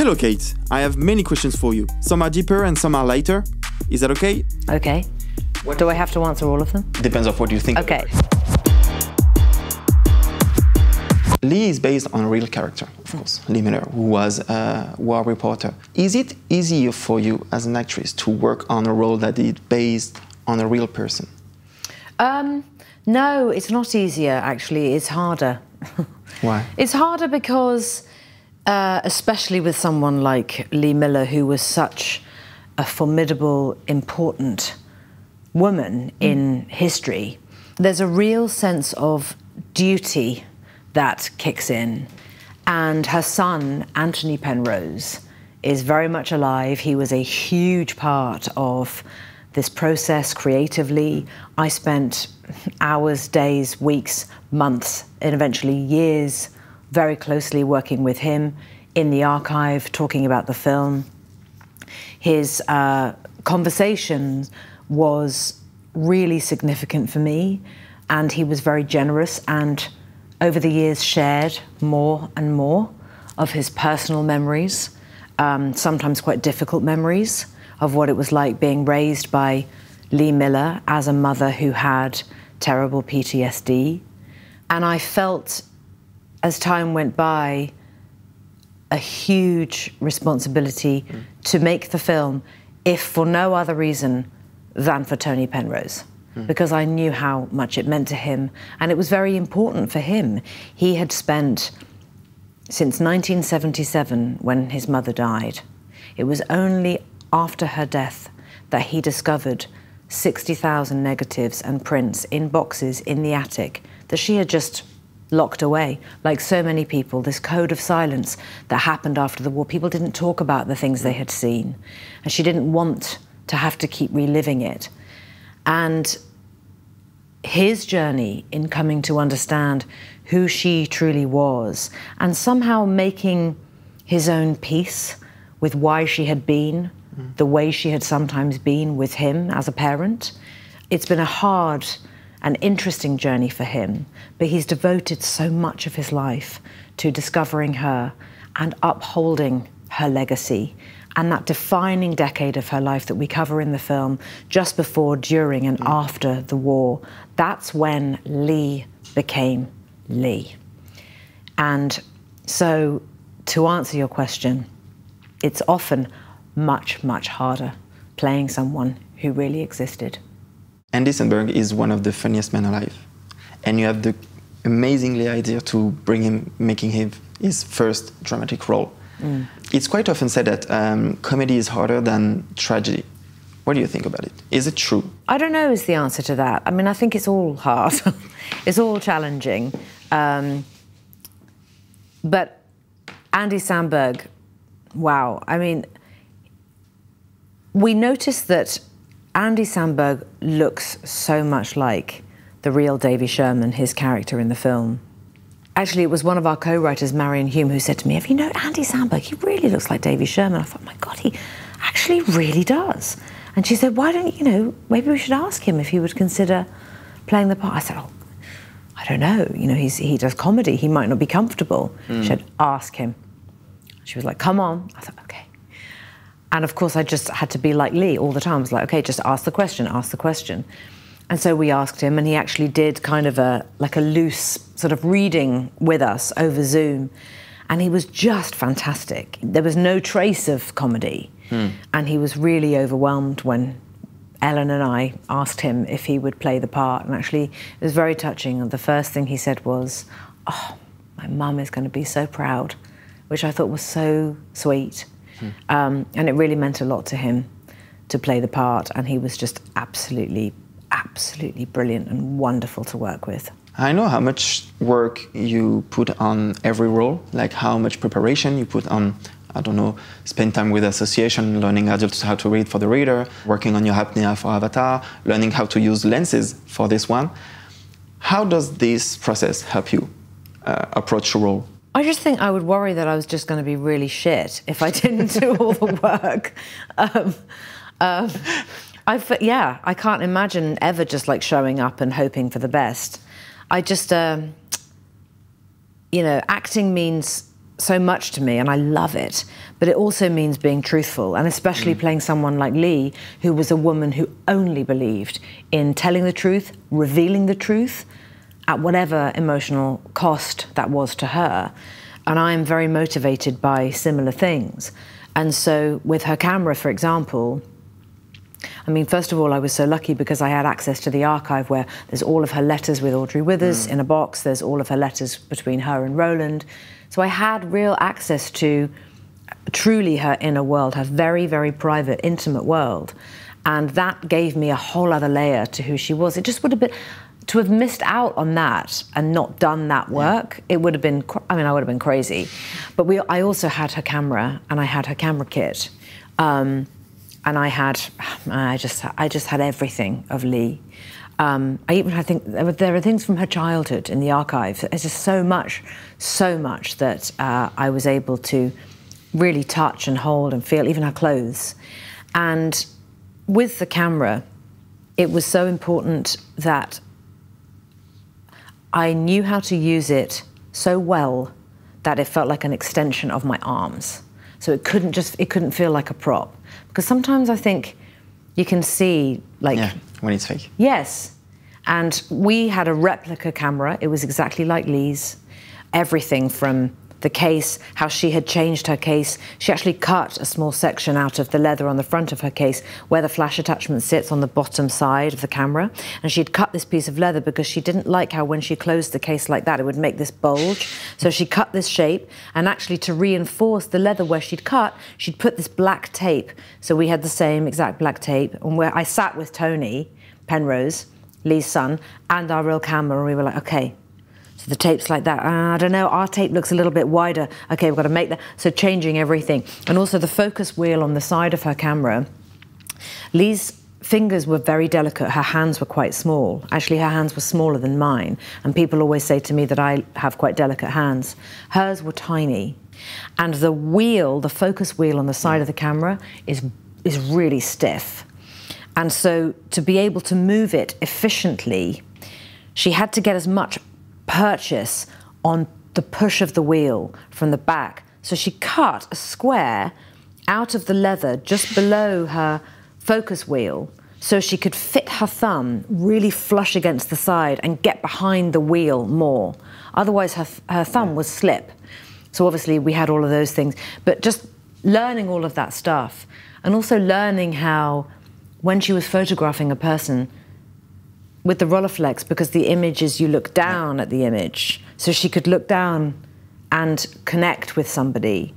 Hello, Kate. I have many questions for you. Some are deeper and some are lighter. Is that okay? Okay. Do I have to answer all of them? Depends on what you think. Okay. Lee is based on a real character, of course, Lee Miller, who was a war reporter. Is it easier for you as an actress to work on a role that is based on a real person? No, it's not easier, actually. It's harder. Why? It's harder because, especially with someone like Lee Miller, who was such a formidable, important woman in history, there's a real sense of duty that kicks in. And her son, Anthony Penrose, is very much alive. He was a huge part of this process creatively. I spent hours, days, weeks, months, and eventually years very closely working with him in the archive, talking about the film. His conversation was really significant for me, and he was very generous and over the years shared more and more of his personal memories, sometimes quite difficult memories of what it was like being raised by Lee Miller as a mother who had terrible PTSD. And I felt, as time went by, a huge responsibility to make the film, if for no other reason than for Tony Penrose. Because I knew how much it meant to him, and it was very important for him. He had spent, since 1977, when his mother died, it was only after her death that he discovered 60,000 negatives and prints in boxes in the attic that she had just locked away. Like so many people, this code of silence that happened after the war. People didn't talk about the things they had seen, and she didn't want to have to keep reliving it. And his journey in coming to understand who she truly was and somehow making his own peace with why she had been the way she had sometimes been with him as a parent. It's been a hard and interesting journey for him, but he's devoted so much of his life to discovering her and upholding her legacy. And that defining decade of her life that we cover in the film, just before, during, and after the war, that's when Lee became Lee. And so, to answer your question, it's often much, much harder playing someone who really existed. Andy Samberg is one of the funniest men alive. And you have the amazingly idea to bring him, making him his first dramatic role. It's quite often said that comedy is harder than tragedy. What do you think about it? Is it true? I don't know is the answer to that. I mean, I think it's all hard. It's all challenging. But Andy Samberg, wow. I mean, we noticed that Andy Samberg looks so much like the real Davy Sherman, his character in the film. Actually, it was one of our co-writers, Marion Hume, who said to me, "Have you known Andy Samberg? He really looks like Davy Sherman." I thought, my God, he actually really does. And she said, "Why don't you, maybe we should ask him if he would consider playing the part." I said, "Oh, I don't know. He does comedy. He might not be comfortable." She said, "Ask him." She was like, "Come on." I thought, okay. And of course, I just had to be like Lee all the time. I was like, okay, just ask the question, ask the question. And so we asked him, and he actually did kind of a loose sort of reading with us over Zoom. And he was just fantastic. There was no trace of comedy. And he was really overwhelmed when Ellen and I asked him if he would play the part. And actually, it was very touching. And the first thing he said was, "Oh, my mum is going to be so proud," which I thought was so sweet. And it really meant a lot to him to play the part. And he was just absolutely brilliant and wonderful to work with. I know how much work you put on every role, like how much preparation you put on, I don't know, spend time with association, learning adults how to read for the reader, working on your apnea for Avatar, learning how to use lenses for this one. How does this process help you approach the role? I just think I would worry that I was just going to be really shit if I didn't do all the work. Yeah, I can't imagine ever just like showing up and hoping for the best. I just, acting means so much to me, and I love it, but it also means being truthful, and especially playing someone like Lee, who was a woman who only believed in telling the truth, revealing the truth, at whatever emotional cost that was to her. And I am very motivated by similar things. And so with her camera, for example, I mean, first of all, I was so lucky because I had access to the archive where there's all of her letters with Audrey Withers in a box. There's all of her letters between her and Roland. So I had real access to truly her inner world, her very, very private, intimate world. And that gave me a whole other layer to who she was. It just would have been, to have missed out on that and not done that work, it would have been, I mean, I would have been crazy. But I also had her camera, and I had her camera kit. And I just had everything of Lee. I think there are things from her childhood in the archive. There's just so much that I was able to really touch and hold and feel, even her clothes. And with the camera, it was so important that I knew how to use it so well that it felt like an extension of my arms. So it couldn't feel like a prop. Because sometimes I think you can see, like... Yeah, when it's fake. Yes. And we had a replica camera. It was exactly like Lee's. Everything from the case, how she had changed her case. She actually cut a small section out of the leather on the front of her case where the flash attachment sits on the bottom side of the camera. And she'd cut this piece of leather because she didn't like how when she closed the case like that, it would make this bulge. So she cut this shape, and actually to reinforce the leather where she'd cut, she'd put this black tape. So we had the same exact black tape. And where I sat with Tony Penrose, Lee's son, and our real camera, and we were like, okay, so the tape's like that. I don't know, our tape looks a little bit wider. Okay, we've got to make that. So changing everything. And also the focus wheel on the side of her camera. Lee's fingers were very delicate. Her hands were quite small. Actually, her hands were smaller than mine. And people always say to me that I have quite delicate hands. Hers were tiny. And the wheel, the focus wheel on the side of the camera is really stiff. And so to be able to move it efficiently, she had to get as much purchase on the push of the wheel from the back. So she cut a square out of the leather just below her focus wheel so she could fit her thumb really flush against the side and get behind the wheel more. Otherwise her thumb would slip. So obviously we had all of those things, but just learning all of that stuff, and also learning how when she was photographing a person with the Rolleiflex, because the image is you look down at the image, so she could look down and connect with somebody.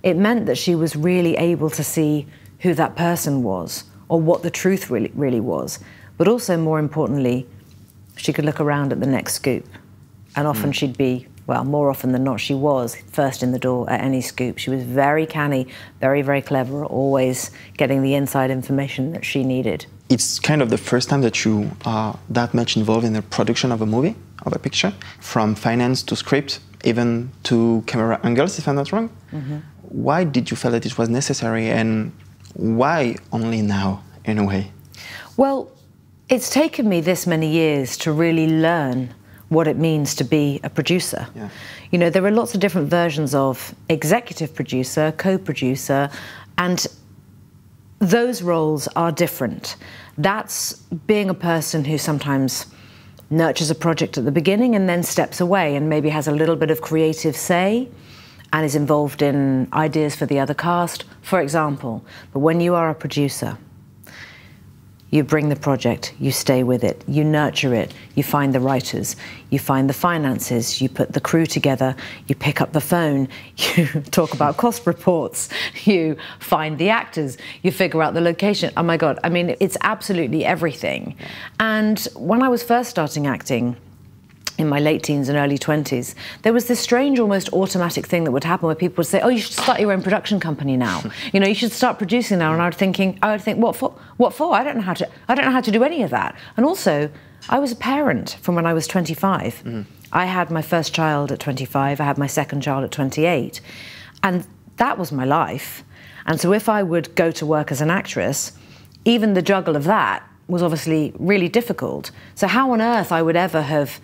It meant that she was really able to see who that person was, or what the truth really was. But also, more importantly, she could look around at the next scoop. And often she'd be, well, more often than not, she was first in the door at any scoop. She was very canny, very, very clever, always getting the inside information that she needed. It's kind of the first time that you are that much involved in the production of a movie, of a picture, from finance to script, even to camera angles, if I'm not wrong. Mm-hmm. Why did you feel that it was necessary, and why only now, in a way? Well, it's taken me this many years to really learn what it means to be a producer. Yeah. You know, there are lots of different versions of executive producer, co-producer, and those roles are different. That's being a person who sometimes nurtures a project at the beginning and then steps away and maybe has a little bit of creative say and is involved in ideas for the other cast, for example. But when you are a producer, you bring the project, you stay with it, you nurture it, you find the writers, you find the finances, you put the crew together, you pick up the phone, you talk about cost reports, you find the actors, you figure out the location. Oh my God, I mean, it's absolutely everything. And when I was first starting acting, in my late teens and early 20s, there was this strange, almost automatic thing that would happen where people would say, oh, you should start your own production company now. You know, you should start producing now. And I would think, what for? What for? I don't know how to do any of that. And also, I was a parent from when I was 25. Mm-hmm. I had my first child at 25. I had my second child at 28. And that was my life. And so if I would go to work as an actress, even the juggle of that was obviously really difficult. So how on earth I would ever have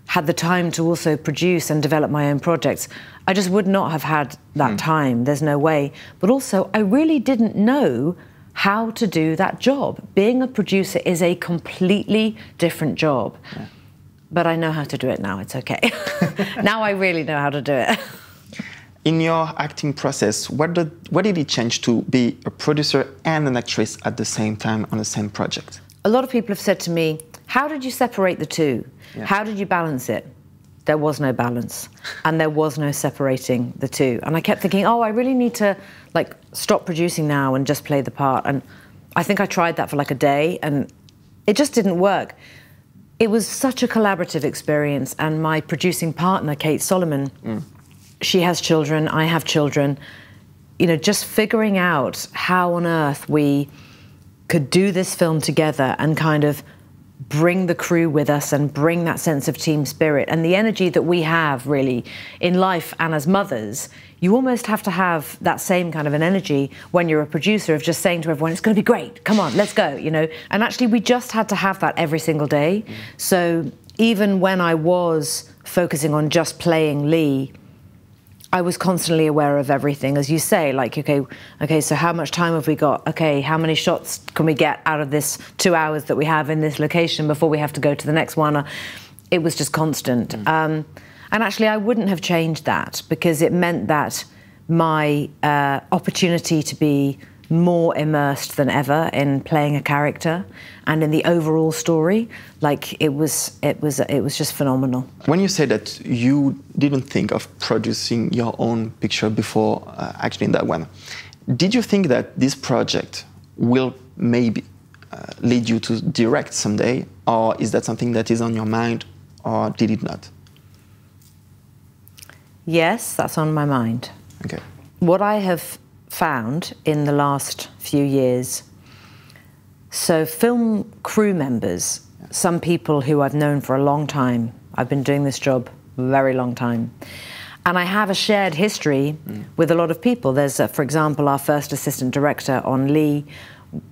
had the time to also produce and develop my own projects. I just would not have had that time. There's no way. But also, I really didn't know how to do that job. Being a producer is a completely different job. Yeah. But I know how to do it now. It's okay. Now I really know how to do it. In your acting process, what did it change to be a producer and an actress at the same time on the same project? A lot of people have said to me, how did you separate the two? Yeah. How did you balance it? There was no balance, and there was no separating the two. And I kept thinking, oh, I really need to like stop producing now and just play the part. And I think I tried that for like a day, and it just didn't work. It was such a collaborative experience, and my producing partner, Kate Solomon, she has children, I have children. You know, just figuring out how on earth we could do this film together and kind of bring the crew with us and bring that sense of team spirit and the energy that we have really in life and as mothers. You almost have to have that same kind of an energy when you're a producer of just saying to everyone, it's going to be great, come on, let's go, you know. And actually we just had to have that every single day. So even when I was focusing on just playing Lee, I was constantly aware of everything, as you say, like, okay, so how much time have we got? Okay, how many shots can we get out of this 2 hours that we have in this location before we have to go to the next one? It was just constant. And actually, I wouldn't have changed that because it meant that my opportunity to be more immersed than ever in playing a character and in the overall story, like it was just phenomenal. When you say that you didn't think of producing your own picture before acting in that one, did you think that this project will maybe lead you to direct someday, or is that something that is on your mind, or did it not? Yes, that's on my mind. Okay. What I have found in the last few years, so film crew members, some people who I've known for a long time, I've been doing this job a very long time, and I have a shared history with a lot of people. There's, for example, our first assistant director on Lee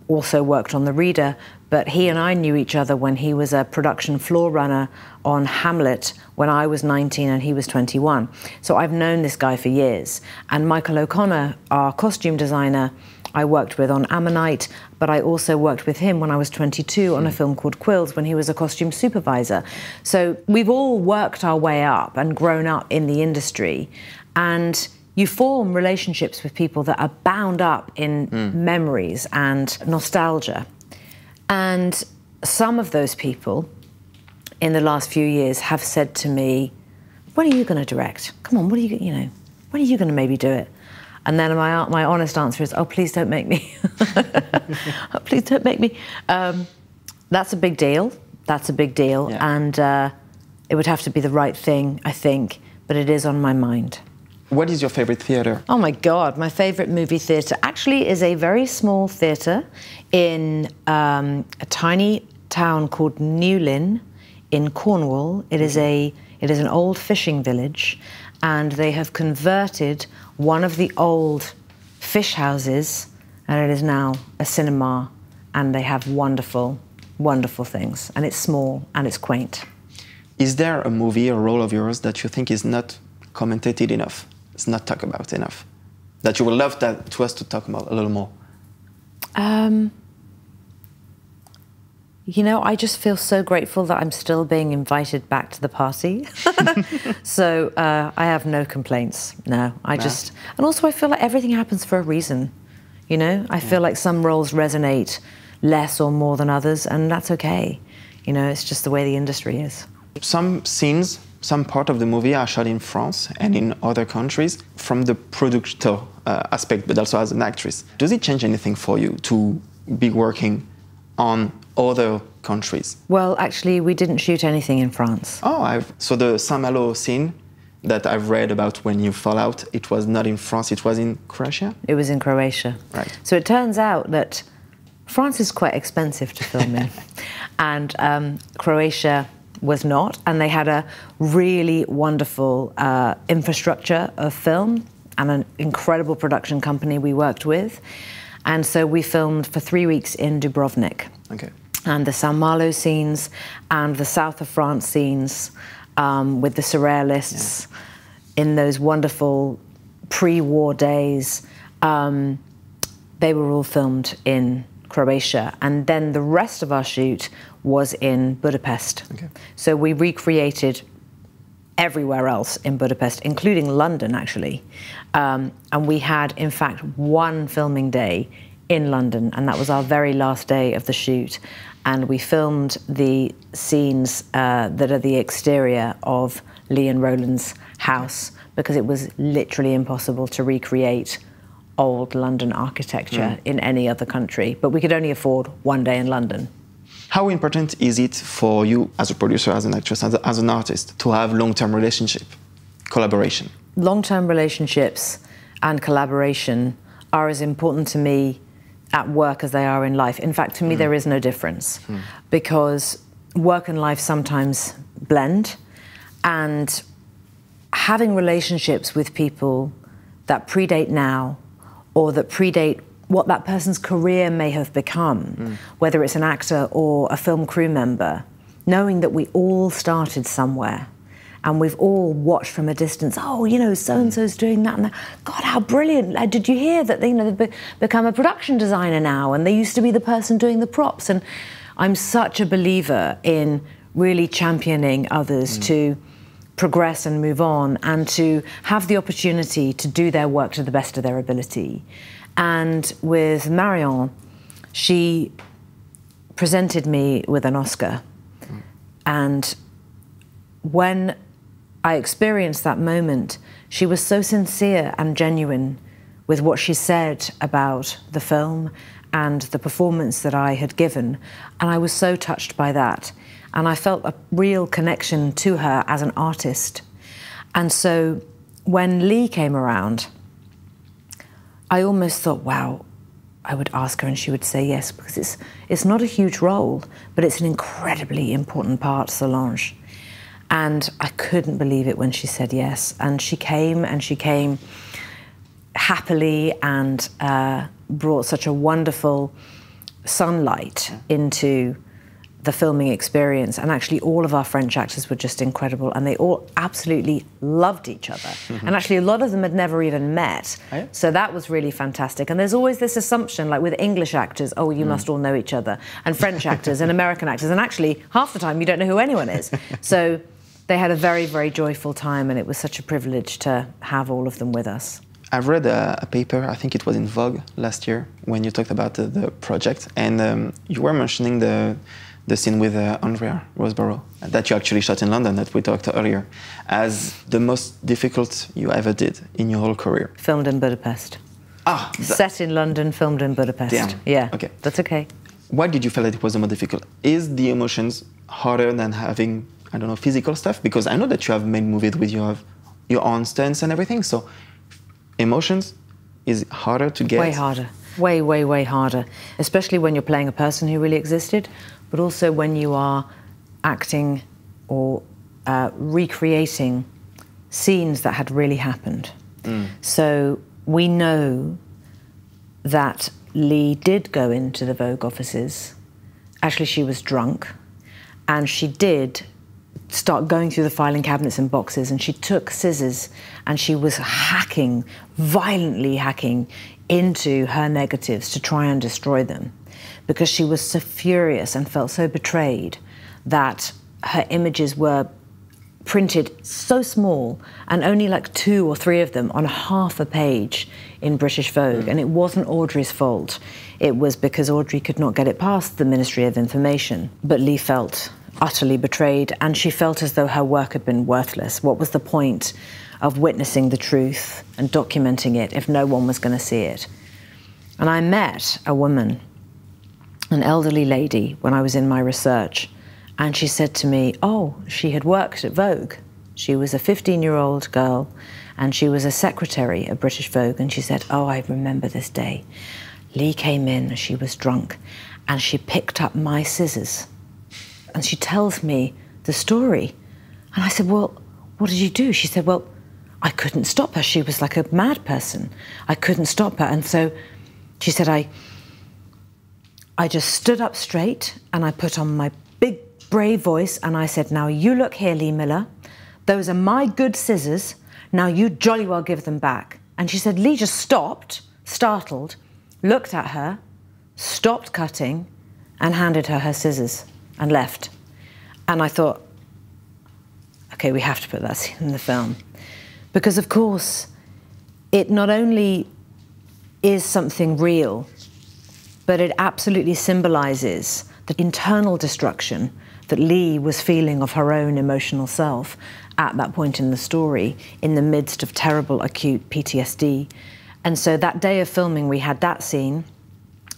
also worked on The Reader, but he and I knew each other when he was a production floor runner on Hamlet when I was 19 and he was 21. So I've known this guy for years. And Michael O'Connor, our costume designer, I worked with on Ammonite, but I also worked with him when I was 22 on a film called Quills when he was a costume supervisor. So we've all worked our way up and grown up in the industry, and you form relationships with people that are bound up in memories and nostalgia. And some of those people in the last few years have said to me, when are you going to direct? Come on, when are you going to maybe do it? And then my honest answer is, oh, please don't make me. Please don't make me. That's a big deal. That's a big deal. Yeah. And it would have to be the right thing, I think, but it is on my mind. What is your favorite theatre? Oh my God, my favorite movie theatre actually is a very small theatre in a tiny town called Newlyn in Cornwall. It is an old fishing village, and they have converted one of the old fish houses, and it is now a cinema, and they have wonderful, wonderful things, and it's small and it's quaint. Is there a movie or role of yours that you think is not commentated enough? It's not talked about enough, that you would love to us to talk about a little more? You know, I just feel so grateful that I'm still being invited back to the party. So I have no complaints, no. And also I feel like everything happens for a reason, you know? I feel like some roles resonate less or more than others, and that's okay. You know, it's just the way the industry is. Some scenes, some part of the movie are shot in France and in other countries from the producer aspect, but also as an actress. Does it change anything for you to be working on other countries? Well, actually, we didn't shoot anything in France. Oh, so the Saint-Malo scene that I've read about when you fall out, it was not in France, it was in Croatia? It was in Croatia. Right. So it turns out that France is quite expensive to film in, and Croatia was not, and they had a really wonderful infrastructure of film and an incredible production company we worked with. And so we filmed for 3 weeks in Dubrovnik. Okay. And the Saint-Malo scenes and the south of France scenes with the surrealists in those wonderful pre-war days. They were all filmed in Croatia, and then the rest of our shoot was in Budapest. Okay. So we recreated everywhere else in Budapest, including London, actually. And we had, in fact, one filming day in London, and that was our very last day of the shoot. And we filmed the scenes that are the exterior of Lee and Roland's house, because it was literally impossible to recreate old London architecture in any other country. But we could only afford one day in London. How important is it for you as a producer, as an actress, as an artist, to have long-term relationship, collaboration? Long-term relationships and collaboration are as important to me at work as they are in life. In fact, to me, there is no difference, because work and life sometimes blend, and having relationships with people that predate now, or that predate what that person's career may have become, whether it's an actor or a film crew member, knowing that we all started somewhere and we've all watched from a distance, oh, you know, so-and-so's doing that and that. God, how brilliant. Did you hear that, you know, they've become a production designer now and they used to be the person doing the props? And I'm such a believer in really championing others to progress and move on, and to have the opportunity to do their work to the best of their ability. And with Marion, she presented me with an Oscar. And when I experienced that moment, she was so sincere and genuine with what she said about the film and the performance that I had given. And I was so touched by that. And I felt a real connection to her as an artist. And so when Lee came around, I almost thought, wow, I would ask her and she would say yes, because it's not a huge role, but it's an incredibly important part, Solange. And I couldn't believe it when she said yes. And she came happily and brought such a wonderful sunlight into the filming experience. And actually all of our French actors were just incredible, and they all absolutely loved each other. And actually a lot of them had never even met. So that was really fantastic. And there's always this assumption, like with English actors, oh, you must all know each other, and French actors and American actors, and actually half the time you don't know who anyone is. So they had a very, very joyful time, and it was such a privilege to have all of them with us. I've read a paper, I think it was in Vogue last year, when you talked about the project, and you were mentioning the scene with Andrea Riseborough that you actually shot in London, that we talked earlier, as the most difficult you ever did in your whole career. Filmed in Budapest. Ah! Set in London, filmed in Budapest. Damn. Yeah, okay. That's okay. Why did you feel that it was the most difficult? Is the emotions harder than having, I don't know, physical stuff? Because I know that you have made movies with your own stunts and everything, so emotions is harder to get? Way harder. Way, way, way harder. Especially when you're playing a person who really existed, but also when you are acting or recreating scenes that had really happened. So we know that Lee did go into the Vogue offices. Actually, she was drunk, and she did start going through the filing cabinets and boxes, and she took scissors and she was hacking, violently hacking into her negatives to try and destroy them, because she was so furious and felt so betrayed that her images were printed so small, and only like 2 or 3 of them on half a page in British Vogue. And it wasn't Audrey's fault. It was because Audrey could not get it past the Ministry of Information. But Lee felt utterly betrayed, and she felt as though her work had been worthless. What was the point of witnessing the truth and documenting it if no one was going to see it? And I met a woman, an elderly lady, when I was in my research, and she said to me, oh, she had worked at Vogue. She was a 15-year-old girl, and she was a secretary at British Vogue, and she said, oh, I remember this day. Lee came in, she was drunk, and she picked up my scissors. And she tells me the story. And I said, well, what did you do? She said, well, I couldn't stop her. She was like a mad person. I couldn't stop her. And so she said, I just stood up straight and I put on my big, brave voice and I said, now you look here, Lee Miller. those are my good scissors. Now you jolly well give them back. And she said, Lee just stopped, startled, looked at her, stopped cutting, and handed her her scissors and left. And I thought, okay, we have to put that scene in the film. Because of course, it not only is something real, but it absolutely symbolizes the internal destruction that Lee was feeling of her own emotional self at that point in the story, in the midst of terrible acute PTSD. And so that day of filming, we had that scene,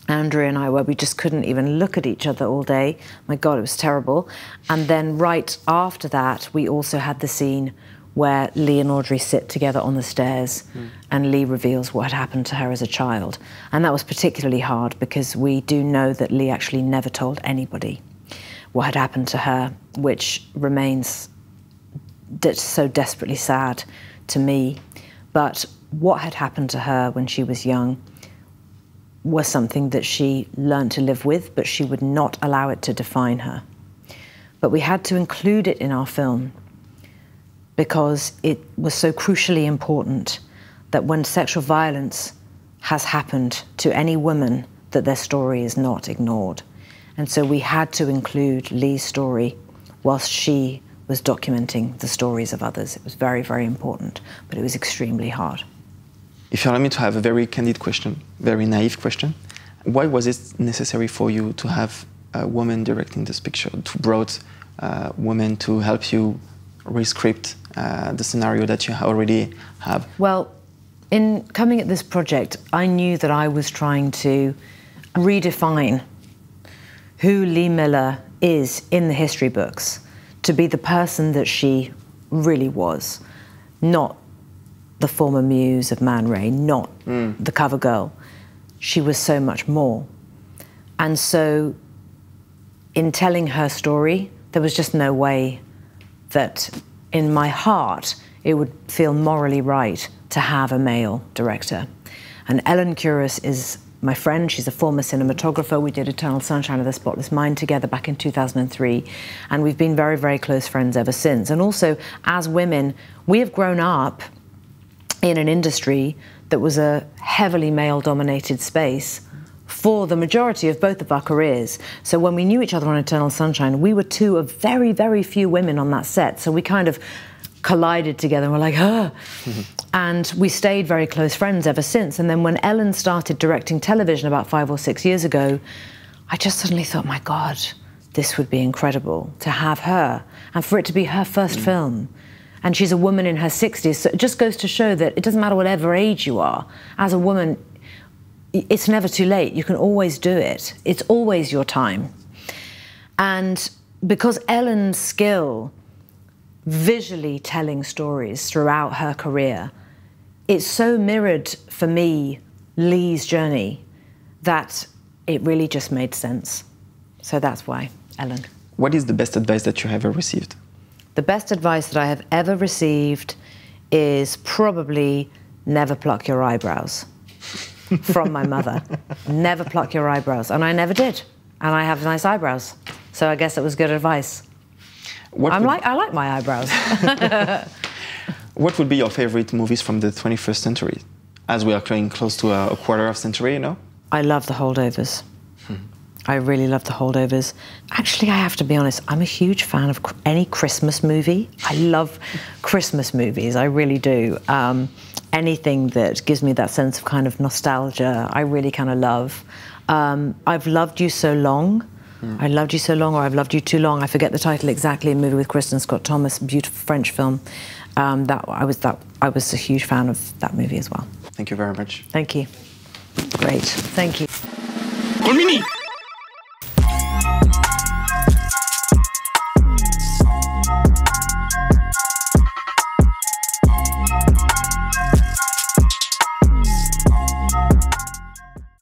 Andrea and I, where we just couldn't even look at each other all day. My God, it was terrible. And then right after that, we also had the scene where Lee and Audrey sit together on the stairs and Lee reveals what had happened to her as a child. And that was particularly hard because we do know that Lee actually never told anybody what had happened to her, which remains so desperately sad to me. But what had happened to her when she was young was something that she learned to live with, but she would not allow it to define her. But we had to include it in our film because it was so crucially important that when sexual violence has happened to any woman, that their story is not ignored. And so we had to include Lee's story whilst she was documenting the stories of others. It was very, very important, but it was extremely hard. If you allow me to have a very candid question, very naive question, why was it necessary for you to have a woman directing this picture, to brought women to help you re-script the scenario that you already have? Well, in coming at this project, I knew that I was trying to redefine who Lee Miller is in the history books, to be the person that she really was, not the former muse of Man Ray, not the cover girl. She was so much more. And so in telling her story, there was just no way that in my heart it would feel morally right to have a male director. And Ellen Kuras is my friend. She's a former cinematographer. We did Eternal Sunshine of the Spotless Mind together back in 2003. And we've been very, very close friends ever since. And also, as women, we have grown up in an industry that was a heavily male-dominated space for the majority of both of our careers. So when we knew each other on Eternal Sunshine, we were two of very, very few women on that set. So we kind of collided together and we're like, ah. And we stayed very close friends ever since. And then when Ellen started directing television about 5 or 6 years ago, I just suddenly thought, my God, this would be incredible to have her and for it to be her first film. And she's a woman in her 60s, so it just goes to show that it doesn't matter whatever age you are. As a woman, it's never too late. You can always do it. It's always your time. And because Ellen's skill visually telling stories throughout her career, it so mirrored for me Lee's journey that it really just made sense. So that's why Ellen. What is the best advice that you have ever received? The best advice that I have ever received is probably never pluck your eyebrows from my mother. Never pluck your eyebrows. And I never did. And I have nice eyebrows. So I guess it was good advice. I like my eyebrows. What would be your favorite movies from the 21st century? As we are getting close to a quarter of century, you know? I love The Holdovers. I really love The Holdovers. Actually, I have to be honest, I'm a huge fan of any Christmas movie. I love Christmas movies, I really do. Anything that gives me that sense of kind of nostalgia, I really kind of love. I've Loved You So Long. I Loved You So Long, or I've Loved You Too Long. I forget the title exactly, a movie with Kristen Scott Thomas, beautiful French film. I was a huge fan of that movie as well. Thank you very much. Thank you. Great, thank you. Colmini!